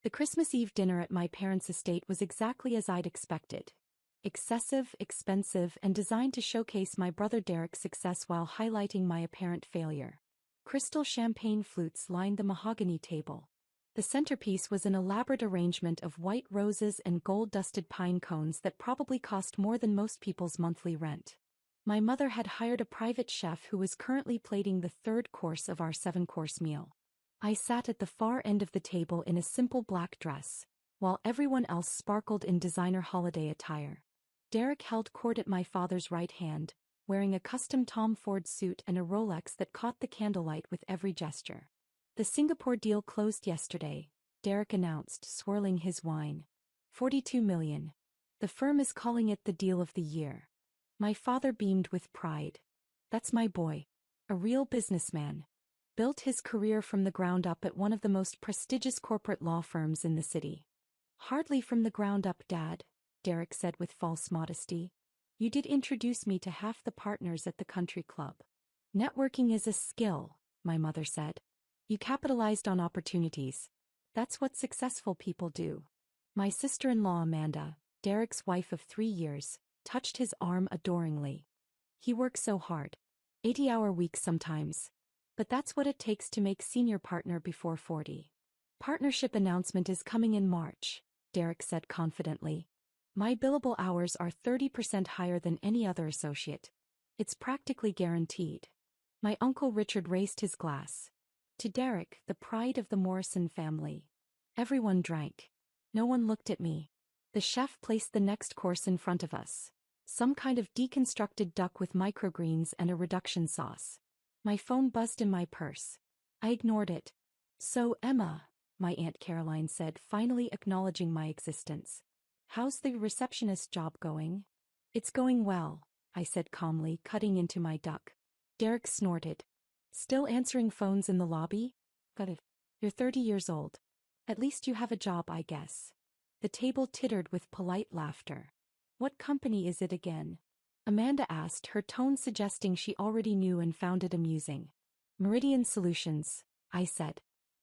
The Christmas Eve dinner at my parents' estate was exactly as I'd expected. Excessive, expensive, and designed to showcase my brother Derek's success while highlighting my apparent failure. Crystal champagne flutes lined the mahogany table. The centerpiece was an elaborate arrangement of white roses and gold-dusted pine cones that probably cost more than most people's monthly rent. My mother had hired a private chef who was currently plating the third course of our 7-course meal. I sat at the far end of the table in a simple black dress, while everyone else sparkled in designer holiday attire. Derek held court at my father's right hand, wearing a custom Tom Ford suit and a Rolex that caught the candlelight with every gesture. The Singapore deal closed yesterday, Derek announced, swirling his wine. 42 million. The firm is calling it the deal of the year. My father beamed with pride. That's my boy. A real businessman. Built his career from the ground up at one of the most prestigious corporate law firms in the city. Hardly from the ground up, Dad, Derek said with false modesty. You did introduce me to half the partners at the country club. Networking is a skill, my mother said. You capitalized on opportunities. That's what successful people do. My sister-in-law Amanda, Derek's wife of 3 years, touched his arm adoringly. He works so hard. 80-hour weeks sometimes. But that's what it takes to make senior partner before 40. Partnership announcement is coming in March, Derek said confidently. My billable hours are 30% higher than any other associate. It's practically guaranteed. My Uncle Richard raised his glass. To Derek, the pride of the Morrison family. Everyone drank. No one looked at me. The chef placed the next course in front of us. Some kind of deconstructed duck with microgreens and a reduction sauce. My phone buzzed in my purse. I ignored it. So, Emma, my Aunt Caroline said, finally acknowledging my existence. How's the receptionist job going? It's going well, I said calmly, cutting into my duck. Derek snorted. Still answering phones in the lobby? Got it. You're 30 years old. At least you have a job, I guess. The table tittered with polite laughter. What company is it again? Amanda asked, her tone suggesting she already knew and found it amusing. Meridian Solutions, I said.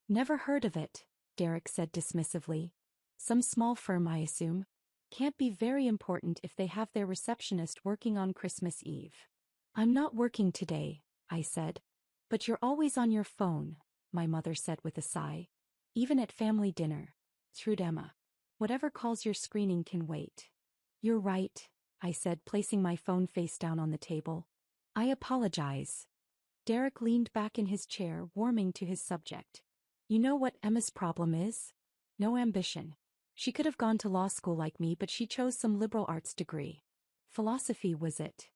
Never heard of it, Derek said dismissively. Some small firm, I assume. Can't be very important if they have their receptionist working on Christmas Eve. I'm not working today, I said. But you're always on your phone, my mother said with a sigh. Even at family dinner. Shrewd Emma. Whatever calls your screening can wait. You're right, I said, placing my phone face down on the table. I apologize. Derek leaned back in his chair, warming to his subject. You know what Emma's problem is? No ambition. She could have gone to law school like me, but she chose some liberal arts degree. Philosophy was it.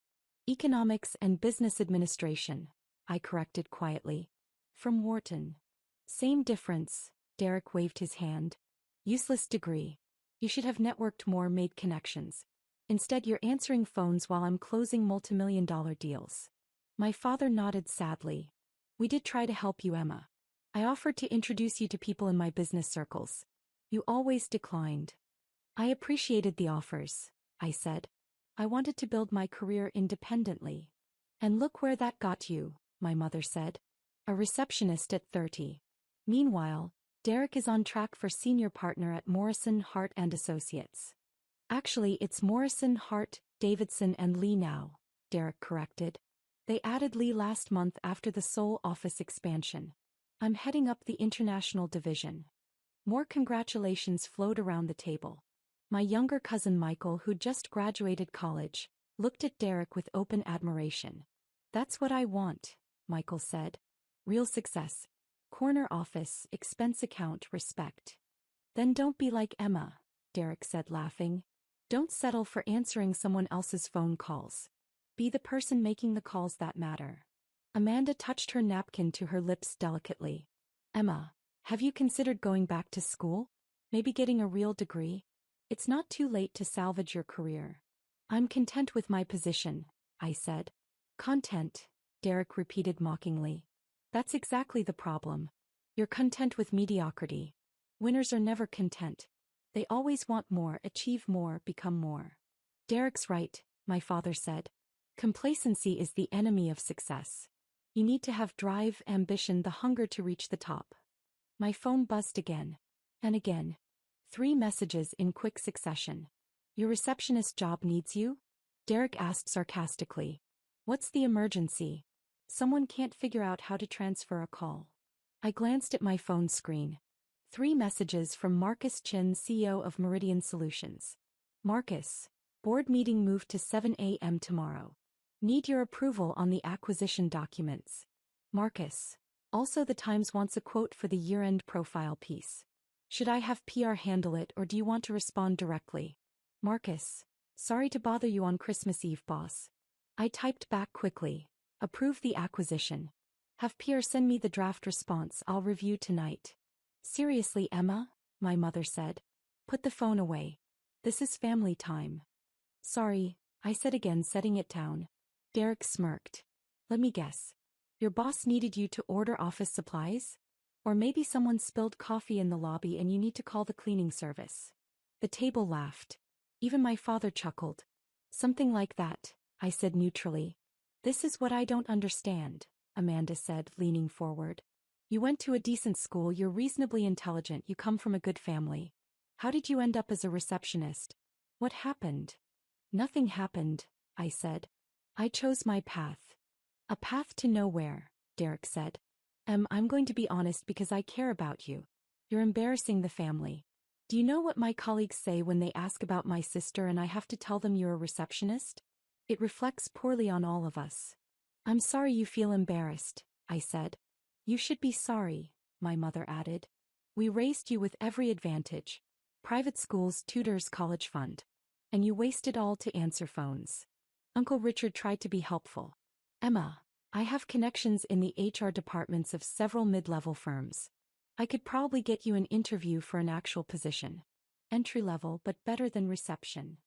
Economics and business administration, I corrected quietly. From Wharton. Same difference, Derek waved his hand. Useless degree. You should have networked more, made connections. Instead, you're answering phones while I'm closing multimillion-dollar deals. My father nodded sadly. We did try to help you, Emma. I offered to introduce you to people in my business circles. You always declined. I appreciated the offers, I said. I wanted to build my career independently. And look where that got you, my mother said. A receptionist at 30. Meanwhile, Derek is on track for senior partner at Morrison, Hart & Associates. Actually, it's Morrison, Hart, Davidson and Lee now, Derek corrected. They added Lee last month after the Seoul office expansion. I'm heading up the international division. More congratulations flowed around the table. My younger cousin Michael, who just graduated college, looked at Derek with open admiration. That's what I want, Michael said. Real success. Corner office, expense account, respect. Then don't be like Emma, Derek said laughing. Don't settle for answering someone else's phone calls. Be the person making the calls that matter. Amanda touched her napkin to her lips delicately. Emma, have you considered going back to school? Maybe getting a real degree? It's not too late to salvage your career. I'm content with my position, I said. Content, Derek repeated mockingly. That's exactly the problem. You're content with mediocrity. Winners are never content. They always want more, achieve more, become more. Derek's right, my father said. Complacency is the enemy of success. You need to have drive, ambition, the hunger to reach the top. My phone buzzed again. And again. 3 messages in quick succession. Your receptionist job needs you? Derek asked sarcastically. What's the emergency? Someone can't figure out how to transfer a call. I glanced at my phone screen. 3 messages from Marcus Chin, CEO of Meridian Solutions. Marcus, board meeting moved to 7 a.m. tomorrow. Need your approval on the acquisition documents. Marcus, also the Times wants a quote for the year-end profile piece. Should I have PR handle it or do you want to respond directly? Marcus, sorry to bother you on Christmas Eve, boss. I typed back quickly. Approve the acquisition. Have PR send me the draft response I'll review tonight. Seriously, Emma? My mother said. Put the phone away. This is family time. Sorry, I said again, setting it down. Derek smirked. Let me guess. Your boss needed you to order office supplies? Or maybe someone spilled coffee in the lobby and you need to call the cleaning service. The table laughed. Even my father chuckled. Something like that, I said neutrally. This is what I don't understand, Amanda said, leaning forward. You went to a decent school, you're reasonably intelligent, you come from a good family. How did you end up as a receptionist? What happened? Nothing happened, I said. I chose my path. A path to nowhere, Derek said. I'm going to be honest because I care about you. You're embarrassing the family. Do you know what my colleagues say when they ask about my sister and I have to tell them you're a receptionist? It reflects poorly on all of us. I'm sorry you feel embarrassed, I said. You should be sorry, my mother added. We raised you with every advantage. Private schools, tutors, college fund. And you wasted all to answer phones. Uncle Richard tried to be helpful. Emma, I have connections in the HR departments of several mid-level firms. I could probably get you an interview for an actual position. Entry-level but better than reception.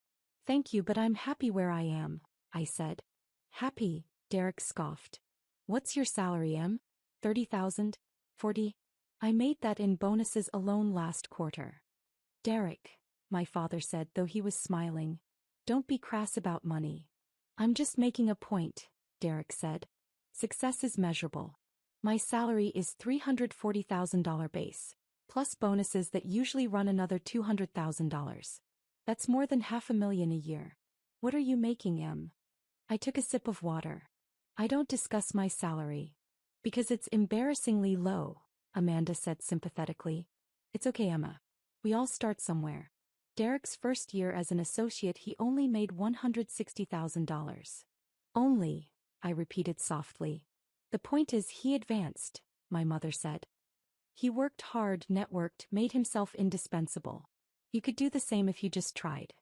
Thank you, but I'm happy where I am, I said. Happy, Derek scoffed. What's your salary, Em? 30,000? 40? I made that in bonuses alone last quarter. Derek, my father said, though he was smiling. Don't be crass about money. I'm just making a point, Derek said. Success is measurable. My salary is $340,000 base, plus bonuses that usually run another $200,000. That's more than $500,000 a year. What are you making, Em? I took a sip of water. I don't discuss my salary. Because it's embarrassingly low, Amanda said sympathetically. It's okay, Emma. We all start somewhere. Derek's first year as an associate, he only made $160,000. Only, I repeated softly. The point is he advanced, my mother said. He worked hard, networked, made himself indispensable. You could do the same if you just tried.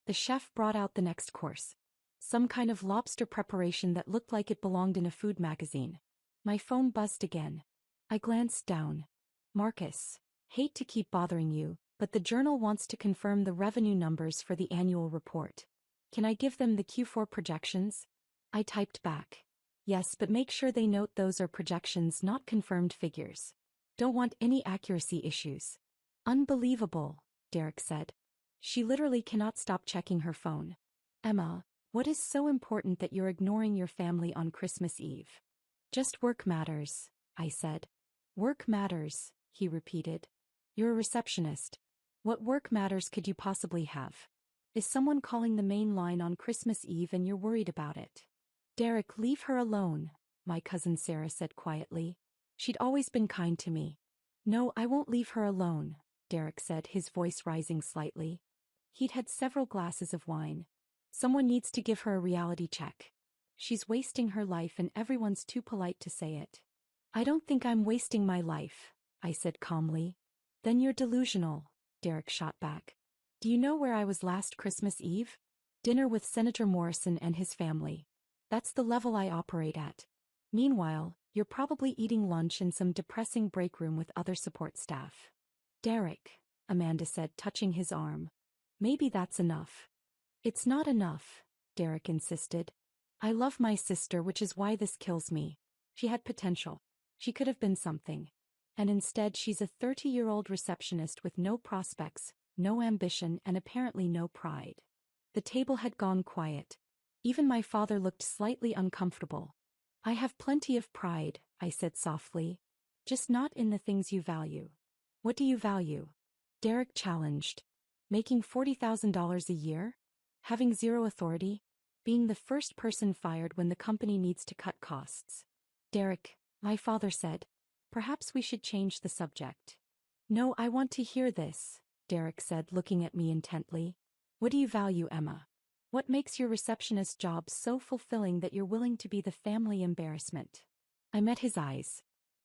The chef brought out the next course. Some kind of lobster preparation that looked like it belonged in a food magazine. My phone buzzed again. I glanced down. Marcus, hate to keep bothering you, but the journal wants to confirm the revenue numbers for the annual report. Can I give them the Q4 projections? I typed back. Yes, but make sure they note those are projections, not confirmed figures. Don't want any accuracy issues. Unbelievable, Derek said. She literally cannot stop checking her phone. Emma, what is so important that you're ignoring your family on Christmas Eve? Just work matters, I said. Work matters, he repeated. You're a receptionist. What work matters could you possibly have? Is someone calling the main line on Christmas Eve and you're worried about it? Derek, leave her alone, my cousin Sarah said quietly. She'd always been kind to me. No, I won't leave her alone, Derek said, his voice rising slightly. He'd had several glasses of wine. Someone needs to give her a reality check. She's wasting her life and everyone's too polite to say it. I don't think I'm wasting my life, I said calmly. Then you're delusional, Derek shot back. Do you know where I was last Christmas Eve? Dinner with Senator Morrison and his family. That's the level I operate at. Meanwhile, you're probably eating lunch in some depressing break room with other support staff. Derek, Amanda said, touching his arm. Maybe that's enough. It's not enough, Derek insisted. I love my sister, which is why this kills me. She had potential. She could have been something. And instead she's a 30-year-old receptionist with no prospects, no ambition, and apparently no pride. The table had gone quiet. Even my father looked slightly uncomfortable. I have plenty of pride, I said softly. Just not in the things you value. What do you value? Derek challenged. Making $40,000 a year? Having zero authority? Being the first person fired when the company needs to cut costs? Derek, my father said. Perhaps we should change the subject. No, I want to hear this, Derek said, looking at me intently. What do you value, Emma? What makes your receptionist job so fulfilling that you're willing to be the family embarrassment? I met his eyes.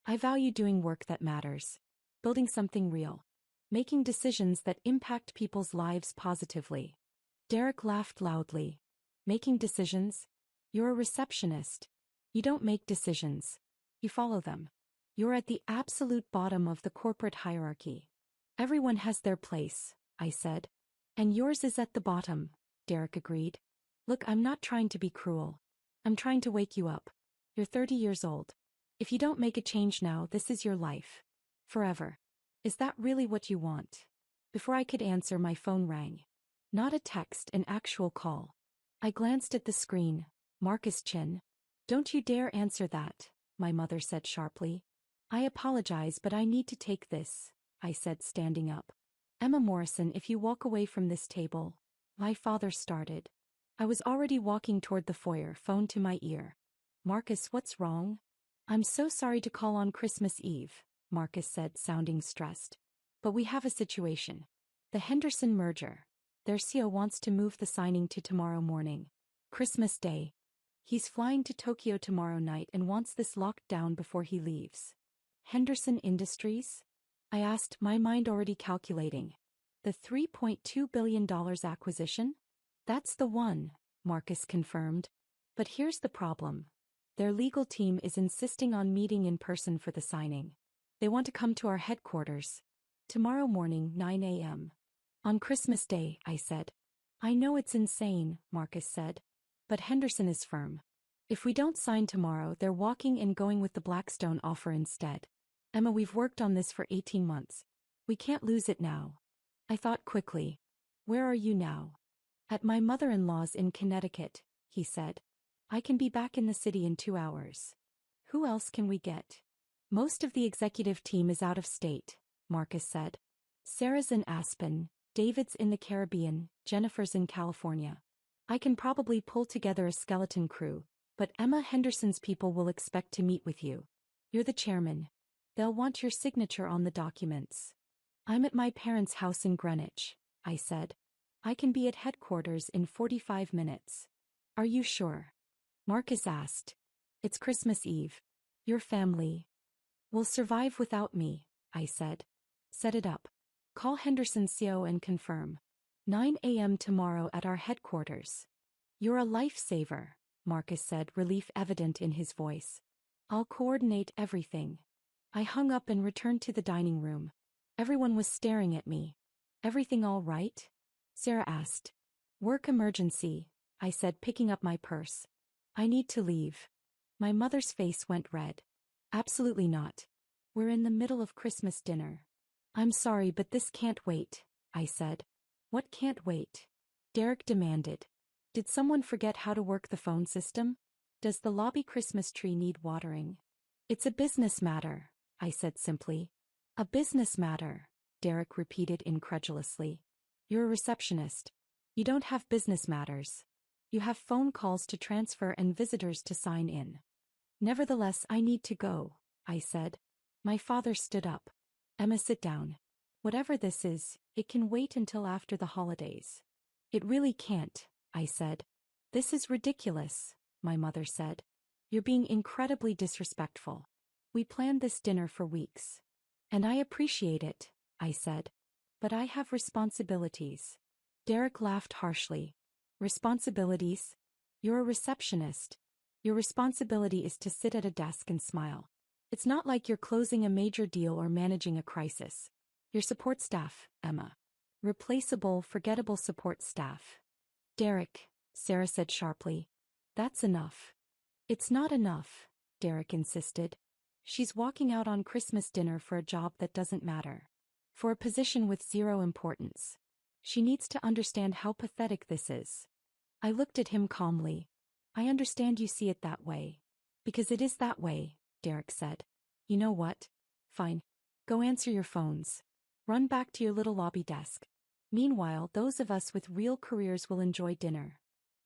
I value doing work that matters. Building something real. Making decisions that impact people's lives positively. Derek laughed loudly. Making decisions? You're a receptionist. You don't make decisions. You follow them. You're at the absolute bottom of the corporate hierarchy. Everyone has their place, I said. And yours is at the bottom, Derek agreed. Look, I'm not trying to be cruel. I'm trying to wake you up. You're 30 years old. If you don't make a change now, this is your life. Forever. Is that really what you want? Before I could answer, my phone rang. Not a text, an actual call. I glanced at the screen. Marcus Chin. Don't you dare answer that, my mother said sharply. I apologize, but I need to take this, I said, standing up. Emma Morrison, if you walk away from this table, my father started. I was already walking toward the foyer, phone to my ear. Marcus, what's wrong? I'm so sorry to call on Christmas Eve, Marcus said, sounding stressed. But we have a situation. The Henderson merger. Their CEO wants to move the signing to tomorrow morning. Christmas Day. He's flying to Tokyo tomorrow night and wants this locked down before he leaves. Henderson Industries? I asked, my mind already calculating. The $3.2 billion acquisition? That's the one, Marcus confirmed. But here's the problem. Their legal team is insisting on meeting in person for the signing. They want to come to our headquarters. Tomorrow morning, 9 a.m. On Christmas Day, I said. I know it's insane, Marcus said. But Henderson is firm. If we don't sign tomorrow, they're walking and going with the Blackstone offer instead. Emma, we've worked on this for 18 months. We can't lose it now. I thought quickly. Where are you now? At my mother-in-law's in Connecticut, he said. I can be back in the city in 2 hours. Who else can we get? Most of the executive team is out of state, Marcus said. Sarah's in Aspen, David's in the Caribbean, Jennifer's in California. I can probably pull together a skeleton crew, but Emma Henderson's people will expect to meet with you. You're the chairman. They'll want your signature on the documents. I'm at my parents' house in Greenwich, I said. I can be at headquarters in 45 minutes. Are you sure? Marcus asked. It's Christmas Eve. Your family will survive without me, I said. Set it up. Call Henderson's CEO and confirm. 9 a.m. tomorrow at our headquarters. You're a lifesaver, Marcus said, relief evident in his voice. I'll coordinate everything. I hung up and returned to the dining room. Everyone was staring at me. Everything all right? Sarah asked. Work emergency, I said, picking up my purse. I need to leave. My mother's face went red. Absolutely not. We're in the middle of Christmas dinner. I'm sorry, but this can't wait, I said. What can't wait? Derek demanded. Did someone forget how to work the phone system? Does the lobby Christmas tree need watering? It's a business matter, I said simply. A business matter, Derek repeated incredulously. You're a receptionist. You don't have business matters. You have phone calls to transfer and visitors to sign in. Nevertheless, I need to go, I said. My father stood up. Emma, sit down. Whatever this is, it can wait until after the holidays. It really can't, I said. This is ridiculous, my mother said. You're being incredibly disrespectful. We planned this dinner for weeks. And I appreciate it, I said. But I have responsibilities. Derek laughed harshly. Responsibilities? You're a receptionist. Your responsibility is to sit at a desk and smile. It's not like you're closing a major deal or managing a crisis. Your support staff, Emma. Replaceable, forgettable support staff. Derek, Sarah said sharply. That's enough. It's not enough, Derek insisted. She's walking out on Christmas dinner for a job that doesn't matter. For a position with zero importance. She needs to understand how pathetic this is. I looked at him calmly. I understand you see it that way. Because it is that way, Derek said. You know what? Fine. Go answer your phones. Run back to your little lobby desk. Meanwhile, those of us with real careers will enjoy dinner.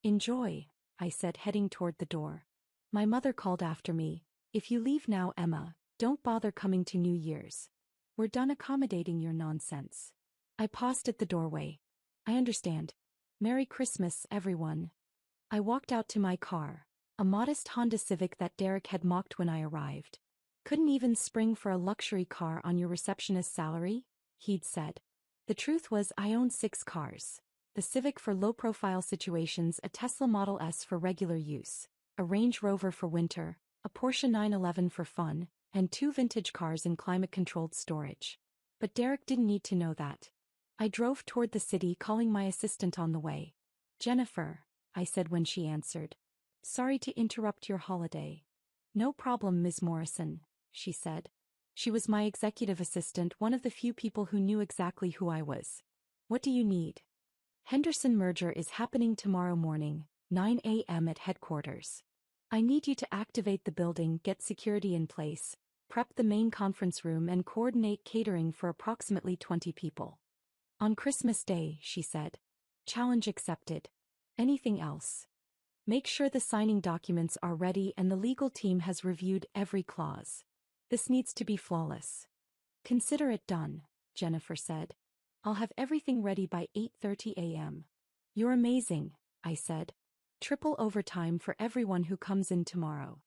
Enjoy, I said, heading toward the door. My mother called after me. If you leave now, Emma, don't bother coming to New Year's. We're done accommodating your nonsense. I paused at the doorway. I understand. Merry Christmas, everyone. I walked out to my car, a modest Honda Civic that Derek had mocked when I arrived. Couldn't even spring for a luxury car on your receptionist's salary? He'd said. The truth was I owned 6 cars. The Civic for low-profile situations, a Tesla Model S for regular use, a Range Rover for winter, a Porsche 911 for fun, and 2 vintage cars in climate-controlled storage. But Derek didn't need to know that. I drove toward the city, calling my assistant on the way. Jennifer, I said when she answered. Sorry to interrupt your holiday. No problem, Ms. Morrison, she said. She was my executive assistant, one of the few people who knew exactly who I was. What do you need? Henderson merger is happening tomorrow morning, 9 a.m. at headquarters. I need you to activate the building, get security in place, prep the main conference room, and coordinate catering for approximately 20 people. On Christmas Day, she said. Challenge accepted. Anything else? Make sure the signing documents are ready and the legal team has reviewed every clause. This needs to be flawless. Consider it done, Jennifer said. I'll have everything ready by 8:30 a.m. You're amazing, I said. Triple overtime for everyone who comes in tomorrow.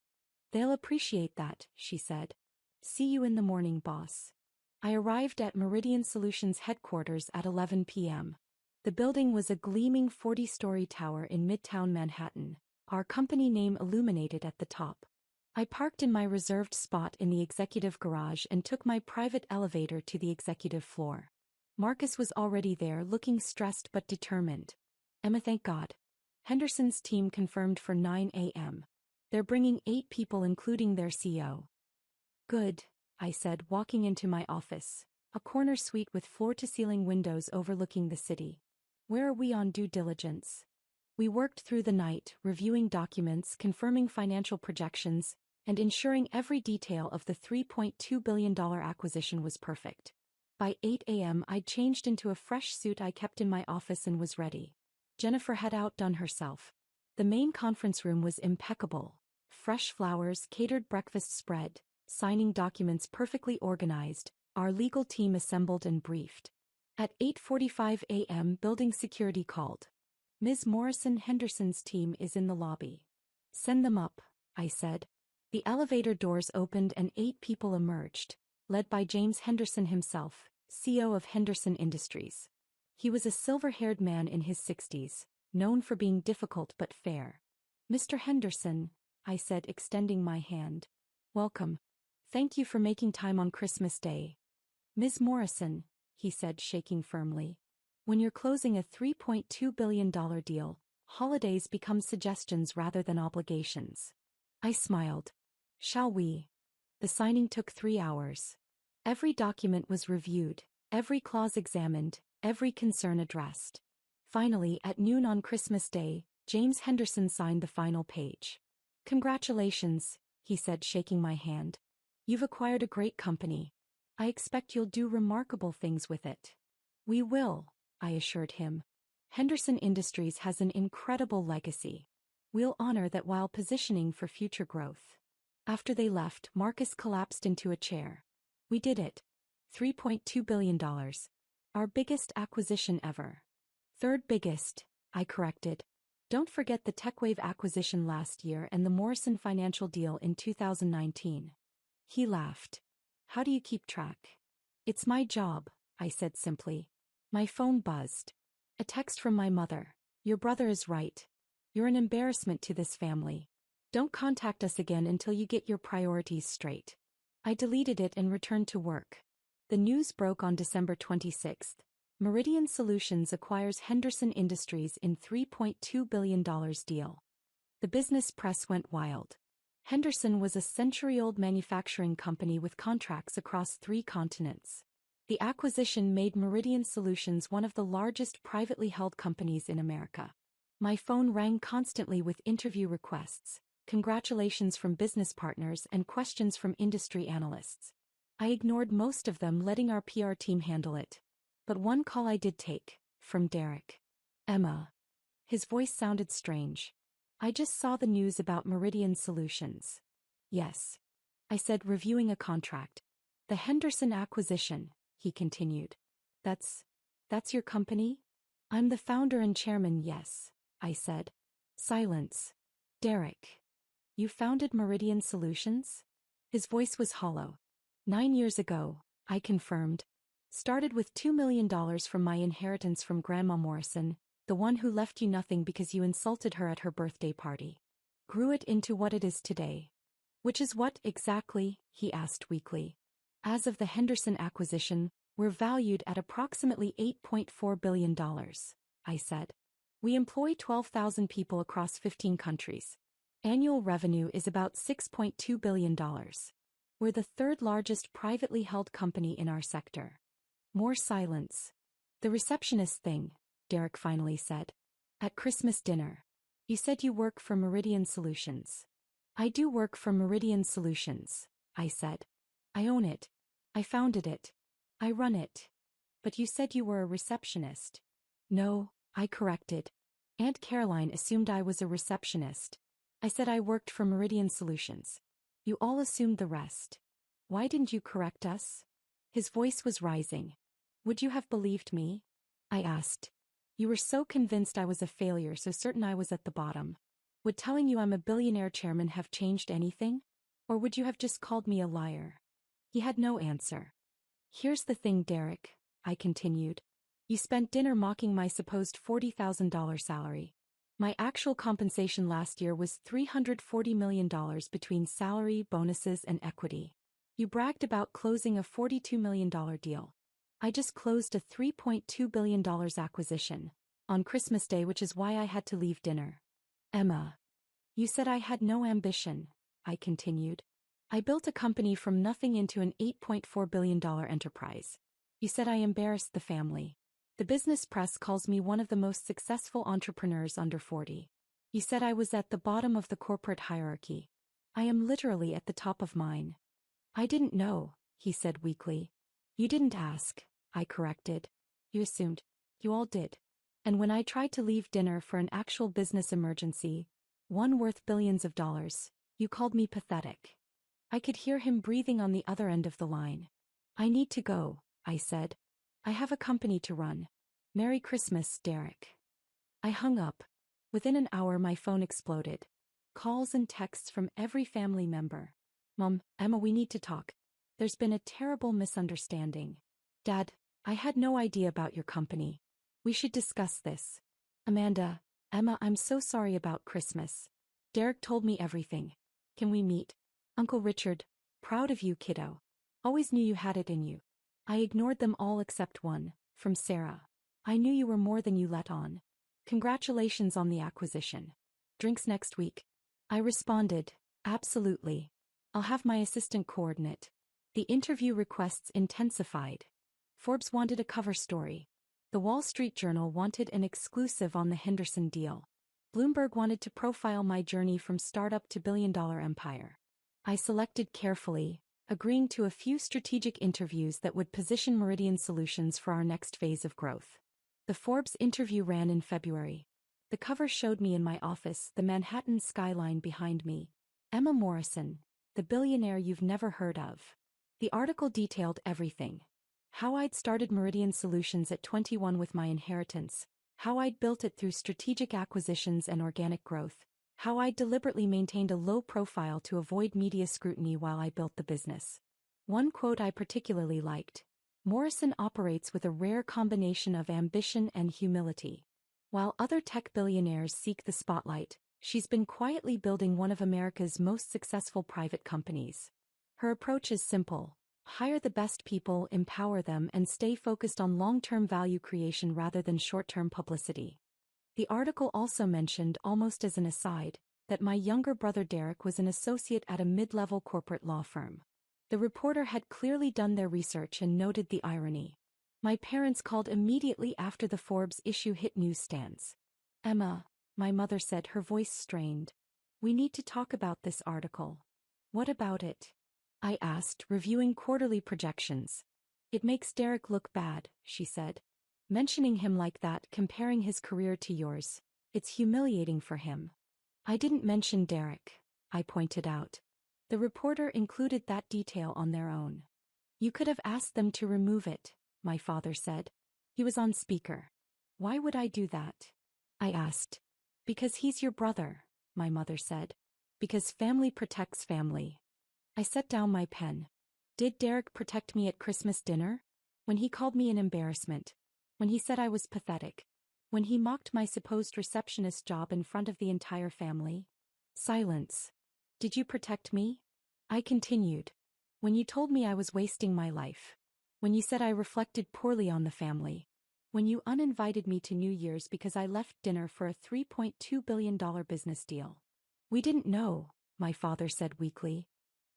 They'll appreciate that, she said. See you in the morning, boss. I arrived at Meridian Solutions headquarters at 11 p.m. The building was a gleaming 40-story tower in Midtown Manhattan, our company name illuminated at the top. I parked in my reserved spot in the executive garage and took my private elevator to the executive floor. Marcus was already there, looking stressed but determined. Emma, thank God. Henderson's team confirmed for 9 a.m. They're bringing 8 people including their CEO. Good, I said, walking into my office, a corner suite with floor-to-ceiling windows overlooking the city. Where are we on due diligence? We worked through the night, reviewing documents, confirming financial projections, and ensuring every detail of the $3.2 billion acquisition was perfect. By 8 a.m. I'd changed into a fresh suit I kept in my office and was ready. Jennifer had outdone herself. The main conference room was impeccable. Fresh flowers, catered breakfast spread, signing documents perfectly organized, our legal team assembled and briefed. At 8:45 a.m. building security called. Ms. Morrison, Henderson's team is in the lobby. Send them up, I said. The elevator doors opened and 8 people emerged, led by James Henderson himself, CEO of Henderson Industries. He was a silver-haired man in his 60s, known for being difficult but fair. Mr. Henderson, I said, extending my hand. Welcome. Thank you for making time on Christmas Day. Ms. Morrison, he said, shaking firmly. When you're closing a $3.2 billion deal, holidays become suggestions rather than obligations. I smiled. Shall we? The signing took 3 hours. Every document was reviewed, every clause examined, every concern addressed. Finally, at noon on Christmas Day, James Henderson signed the final page. Congratulations, he said, shaking my hand. You've acquired a great company. I expect you'll do remarkable things with it. We will, I assured him. Henderson Industries has an incredible legacy. We'll honor that while positioning for future growth. After they left, Marcus collapsed into a chair. We did it. $3.2 billion. Our biggest acquisition ever. Third biggest, I corrected. Don't forget the TechWave acquisition last year and the Morrison Financial deal in 2019. He laughed. How do you keep track? It's my job, I said simply. My phone buzzed. A text from my mother. Your brother is right. You're an embarrassment to this family. Don't contact us again until you get your priorities straight. I deleted it and returned to work. The news broke on December 26th. Meridian Solutions acquires Henderson Industries in $3.2 billion deal. The business press went wild. Henderson was a century-old manufacturing company with contracts across 3 continents. The acquisition made Meridian Solutions one of the largest privately held companies in America. My phone rang constantly with interview requests, congratulations from business partners, and questions from industry analysts. I ignored most of them, letting our PR team handle it. But one call I did take, from Derek. Emma. His voice sounded strange. I just saw the news about Meridian Solutions. Yes. I said, reviewing a contract. The Henderson acquisition, he continued. That's your company? I'm the founder and chairman, yes, I said. Silence. Derek. You founded Meridian Solutions? His voice was hollow. 9 years ago, I confirmed. Started with $2 million from my inheritance from Grandma Morrison, the one who left you nothing because you insulted her at her birthday party. Grew it into what it is today. Which is what, exactly? He asked weakly. As of the Henderson acquisition, we're valued at approximately $8.4 billion, I said. We employ 12,000 people across 15 countries. Annual revenue is about $6.2 billion. We're the third largest privately held company in our sector. More silence. The receptionist thing, Derek finally said. At Christmas dinner. You said you work for Meridian Solutions. I do work for Meridian Solutions, I said. I own it. I founded it. I run it. But you said you were a receptionist. No, I corrected. Aunt Caroline assumed I was a receptionist. I said I worked for Meridian Solutions. You all assumed the rest. Why didn't you correct us? His voice was rising. Would you have believed me? I asked. You were so convinced I was a failure, so certain I was at the bottom. Would telling you I'm a billionaire chairman have changed anything? Or would you have just called me a liar? He had no answer. Here's the thing, Derek, I continued. You spent dinner mocking my supposed $40,000 salary. My actual compensation last year was $340 million between salary, bonuses, and equity. You bragged about closing a $42 million deal. I just closed a $3.2 billion acquisition on Christmas Day, which is why I had to leave dinner. Emma. You said I had no ambition, I continued. I built a company from nothing into an $8.4 billion enterprise. You said I embarrassed the family. The business press calls me one of the most successful entrepreneurs under 40. You said I was at the bottom of the corporate hierarchy. I am literally at the top of mine. I didn't know, he said weakly. You didn't ask, I corrected. You assumed. You all did. And when I tried to leave dinner for an actual business emergency, one worth billions of dollars, you called me pathetic. I could hear him breathing on the other end of the line. I need to go, I said. I have a company to run. Merry Christmas, Derek. I hung up. Within an hour my phone exploded. Calls and texts from every family member. Mom, Emma, we need to talk. There's been a terrible misunderstanding. Dad, I had no idea about your company. We should discuss this. Amanda, Emma, I'm so sorry about Christmas. Derek told me everything. Can we meet? Uncle Richard, proud of you, kiddo. Always knew you had it in you. I ignored them all except one, from Sarah. I knew you were more than you let on. Congratulations on the acquisition. Drinks next week. I responded, absolutely. I'll have my assistant coordinate. The interview requests intensified. Forbes wanted a cover story. The Wall Street Journal wanted an exclusive on the Henderson deal. Bloomberg wanted to profile my journey from startup to billion-dollar empire. I selected carefully, agreeing to a few strategic interviews that would position Meridian Solutions for our next phase of growth. The Forbes interview ran in February. The cover showed me in my office, the Manhattan skyline behind me. Emma Morrison, the billionaire you've never heard of. The article detailed everything. How I'd started Meridian Solutions at 21 with my inheritance, how I'd built it through strategic acquisitions and organic growth, how I'd deliberately maintained a low profile to avoid media scrutiny while I built the business. One quote I particularly liked. Morrison operates with a rare combination of ambition and humility. While other tech billionaires seek the spotlight, she's been quietly building one of America's most successful private companies. Her approach is simple. Hire the best people, empower them, and stay focused on long-term value creation rather than short-term publicity. The article also mentioned, almost as an aside, that my younger brother Derek was an associate at a mid-level corporate law firm. The reporter had clearly done their research and noted the irony. My parents called immediately after the Forbes issue hit newsstands. Emma, my mother said, her voice strained. We need to talk about this article. What about it? I asked, reviewing quarterly projections. It makes Derek look bad, she said. Mentioning him like that, comparing his career to yours. It's humiliating for him. I didn't mention Derek, I pointed out. The reporter included that detail on their own. You could have asked them to remove it, my father said. He was on speaker. Why would I do that? I asked. Because he's your brother, my mother said. Because family protects family. I set down my pen. Did Derek protect me at Christmas dinner? When he called me an embarrassment. When he said I was pathetic. When he mocked my supposed receptionist job in front of the entire family. Silence. Did you protect me? I continued. When you told me I was wasting my life. When you said I reflected poorly on the family. When you uninvited me to New Year's because I left dinner for a $3.2 billion business deal. We didn't know, my father said weakly.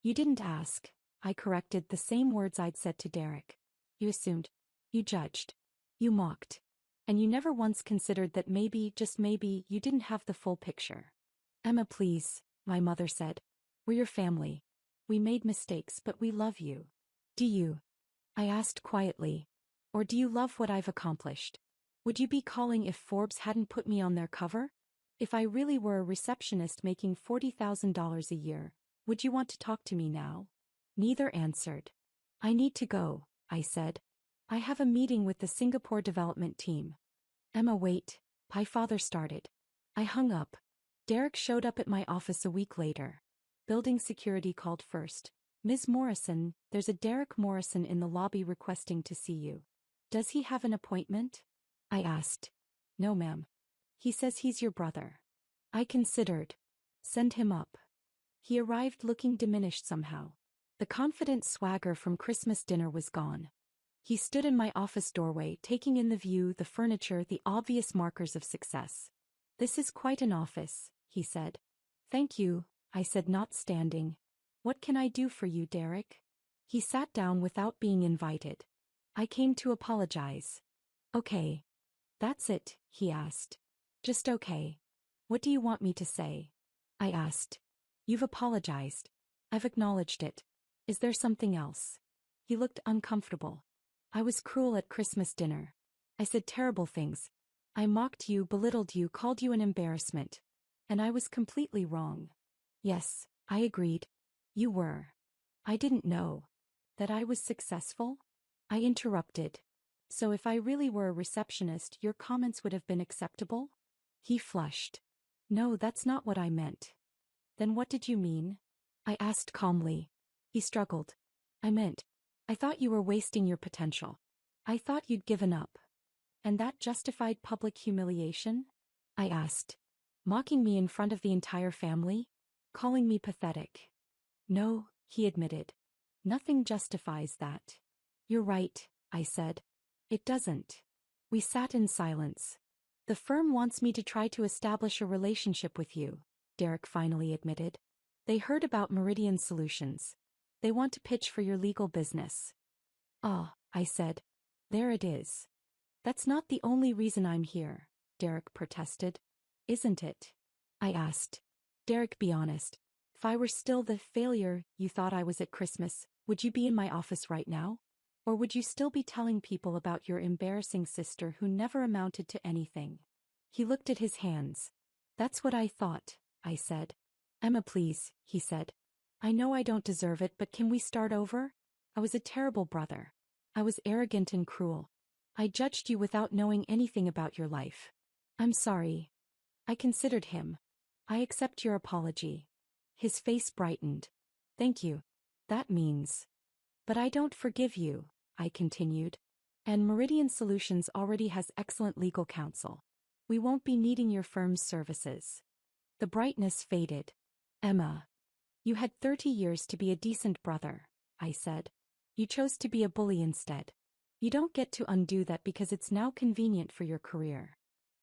You didn't ask, I corrected, the same words I'd said to Derek. You assumed. You judged. You mocked. And you never once considered that maybe, just maybe, you didn't have the full picture. Emma, please, my mother said. We're your family. We made mistakes, but we love you. Do you? I asked quietly. Or do you love what I've accomplished? Would you be calling if Forbes hadn't put me on their cover? If I really were a receptionist making $40,000 a year, would you want to talk to me now? Neither answered. I need to go, I said. I have a meeting with the Singapore development team. Emma, wait, my father started. I hung up. Derek showed up at my office a week later. Building security called first. Ms. Morrison, there's a Derek Morrison in the lobby requesting to see you. Does he have an appointment? I asked. No, ma'am. He says he's your brother. I considered. Send him up. He arrived looking diminished somehow. The confident swagger from Christmas dinner was gone. He stood in my office doorway, taking in the view, the furniture, the obvious markers of success. This is quite an office, he said. Thank you, I said, not standing. What can I do for you, Derek? He sat down without being invited. I came to apologize. Okay. That's it, he asked. Just okay. What do you want me to say? I asked. You've apologized. I've acknowledged it. Is there something else? He looked uncomfortable. I was cruel at Christmas dinner. I said terrible things. I mocked you, belittled you, called you an embarrassment. And I was completely wrong. Yes, I agreed. You were. I didn't know. That I was successful? I interrupted. So if I really were a receptionist, your comments would have been acceptable? He flushed. No, that's not what I meant. Then what did you mean? I asked calmly. He struggled. I thought you were wasting your potential. I thought you'd given up. And that justified public humiliation? I asked. Mocking me in front of the entire family? Calling me pathetic? No, he admitted. Nothing justifies that. You're right, I said. It doesn't. We sat in silence. The firm wants me to try to establish a relationship with you, Derek finally admitted. They heard about Meridian Solutions. They want to pitch for your legal business. Ah, I said. There it is. That's not the only reason I'm here, Derek protested. Isn't it? I asked. Derek, be honest. If I were still the failure you thought I was at Christmas, would you be in my office right now? Or would you still be telling people about your embarrassing sister who never amounted to anything? He looked at his hands. That's what I thought, I said. Emma, please, he said. I know I don't deserve it, but can we start over? I was a terrible brother. I was arrogant and cruel. I judged you without knowing anything about your life. I'm sorry. I considered him. I accept your apology. His face brightened. Thank you. That means. But I don't forgive you, I continued. And Meridian Solutions already has excellent legal counsel. We won't be needing your firm's services. The brightness faded. Emma. You had 30 years to be a decent brother, I said. You chose to be a bully instead. You don't get to undo that because it's now convenient for your career.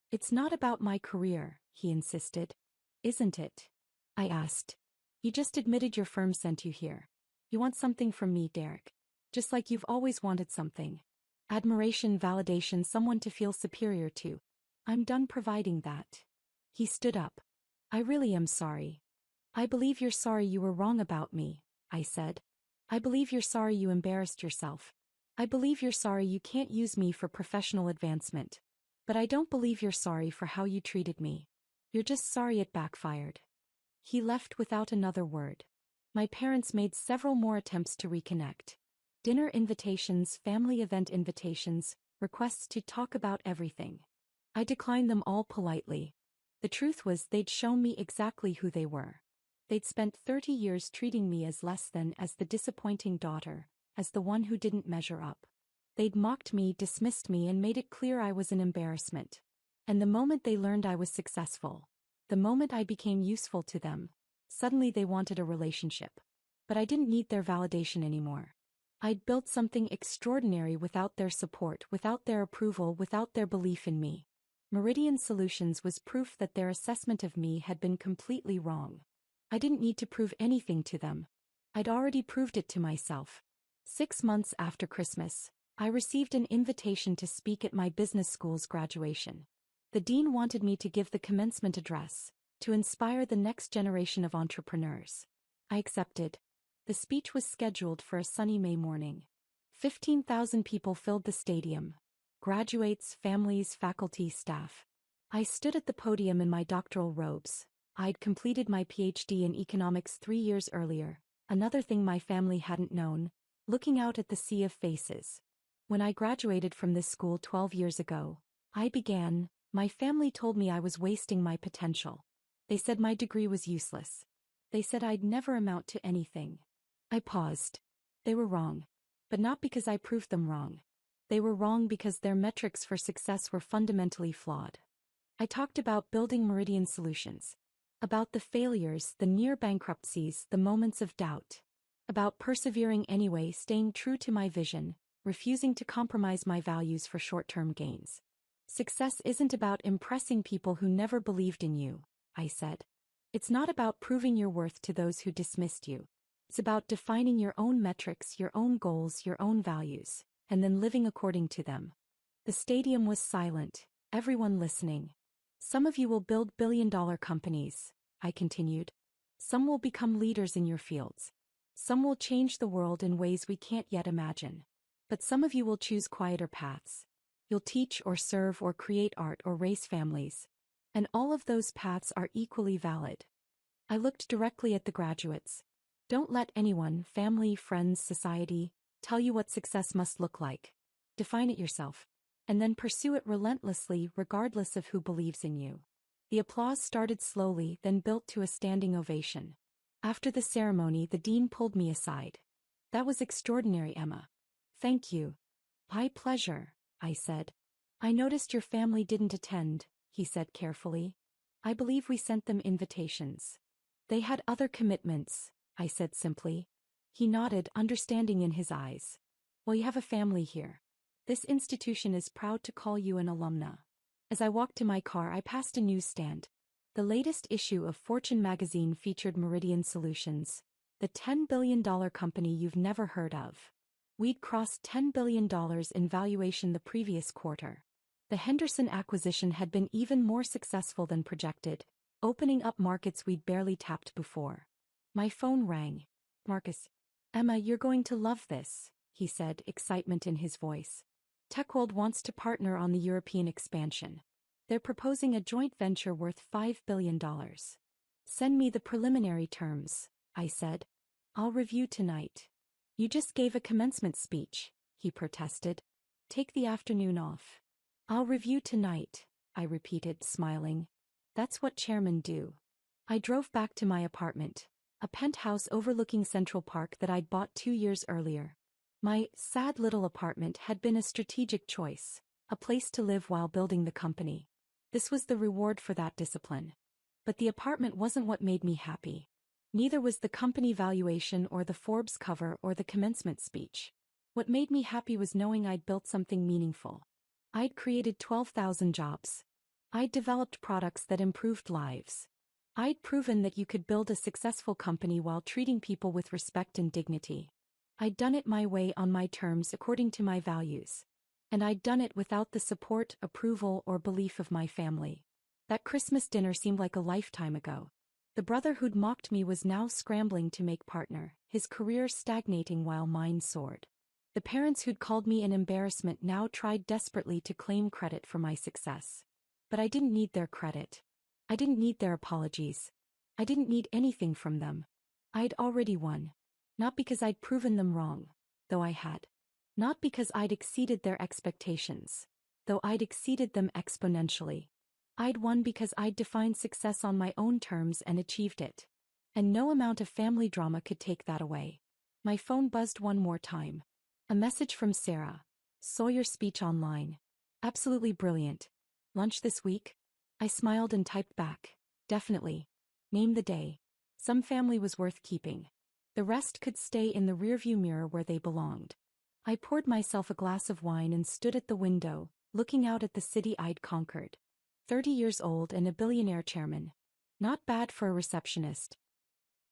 It's not about my career, he insisted. Isn't it? I asked. You just admitted your firm sent you here. You want something from me, Derek. Just like you've always wanted something. Admiration, validation, someone to feel superior to. I'm done providing that. He stood up. I really am sorry. I believe you're sorry you were wrong about me, I said. I believe you're sorry you embarrassed yourself. I believe you're sorry you can't use me for professional advancement. But I don't believe you're sorry for how you treated me. You're just sorry it backfired." He left without another word. My parents made several more attempts to reconnect. Dinner invitations, family event invitations, requests to talk about everything. I declined them all politely. The truth was they'd shown me exactly who they were. They'd spent 30 years treating me as less than, as the disappointing daughter, as the one who didn't measure up. They'd mocked me, dismissed me, and made it clear I was an embarrassment. And the moment they learned I was successful, the moment I became useful to them, suddenly they wanted a relationship. But I didn't need their validation anymore. I'd built something extraordinary without their support, without their approval, without their belief in me. Meridian Solutions was proof that their assessment of me had been completely wrong. I didn't need to prove anything to them. I'd already proved it to myself. 6 months after Christmas, I received an invitation to speak at my business school's graduation. The dean wanted me to give the commencement address, to inspire the next generation of entrepreneurs. I accepted. The speech was scheduled for a sunny May morning. 15,000 people filled the stadium. Graduates, families, faculty, staff. I stood at the podium in my doctoral robes. I'd completed my PhD in economics 3 years earlier, another thing my family hadn't known, looking out at the sea of faces. When I graduated from this school 12 years ago, my family told me I was wasting my potential. They said my degree was useless. They said I'd never amount to anything. I paused. They were wrong. But not because I proved them wrong. They were wrong because their metrics for success were fundamentally flawed. I talked about building Meridian Solutions. About the failures, the near bankruptcies, the moments of doubt. About persevering anyway, staying true to my vision, refusing to compromise my values for short-term gains. Success isn't about impressing people who never believed in you, I said. It's not about proving your worth to those who dismissed you. It's about defining your own metrics, your own goals, your own values, and then living according to them. The stadium was silent, everyone listening. Some of you will build billion-dollar companies, I continued. Some will become leaders in your fields. Some will change the world in ways we can't yet imagine. But some of you will choose quieter paths. You'll teach or serve or create art or raise families. And all of those paths are equally valid. I looked directly at the graduates. Don't let anyone, family, friends, society, tell you what success must look like. Define it yourself. And then pursue it relentlessly, regardless of who believes in you. The applause started slowly, then built to a standing ovation. After the ceremony, the dean pulled me aside. That was extraordinary, Emma. Thank you. My pleasure, I said. I noticed your family didn't attend, he said carefully. I believe we sent them invitations. They had other commitments, I said simply. He nodded, understanding in his eyes. Well, you have a family here. This institution is proud to call you an alumna. As I walked to my car, I passed a newsstand. The latest issue of Fortune magazine featured Meridian Solutions, the $10 billion company you've never heard of. We'd crossed $10 billion in valuation the previous quarter. The Henderson acquisition had been even more successful than projected, opening up markets we'd barely tapped before. My phone rang. Marcus. Emma, you're going to love this, he said, excitement in his voice. TechWorld wants to partner on the European expansion. They're proposing a joint venture worth $5 billion. Send me the preliminary terms, I said. I'll review tonight. You just gave a commencement speech, he protested. Take the afternoon off. I'll review tonight, I repeated, smiling. That's what chairmen do. I drove back to my apartment, a penthouse overlooking Central Park that I'd bought 2 years earlier. My sad little apartment had been a strategic choice, a place to live while building the company. This was the reward for that discipline. But the apartment wasn't what made me happy. Neither was the company valuation or the Forbes cover or the commencement speech. What made me happy was knowing I'd built something meaningful. I'd created 12,000 jobs. I'd developed products that improved lives. I'd proven that you could build a successful company while treating people with respect and dignity. I'd done it my way on my terms according to my values. And I'd done it without the support, approval, or belief of my family. That Christmas dinner seemed like a lifetime ago. The brother who'd mocked me was now scrambling to make partner, his career stagnating while mine soared. The parents who'd called me an embarrassment now tried desperately to claim credit for my success. But I didn't need their credit. I didn't need their apologies. I didn't need anything from them. I'd already won. Not because I'd proven them wrong, though I had. Not because I'd exceeded their expectations, though I'd exceeded them exponentially. I'd won because I'd defined success on my own terms and achieved it. And no amount of family drama could take that away. My phone buzzed one more time. A message from Sarah. Saw your speech online. Absolutely brilliant. Lunch this week? I smiled and typed back. Definitely. Name the day. Some family was worth keeping. The rest could stay in the rearview mirror where they belonged. I poured myself a glass of wine and stood at the window, looking out at the city I'd conquered. 30 years old and a billionaire chairman. Not bad for a receptionist,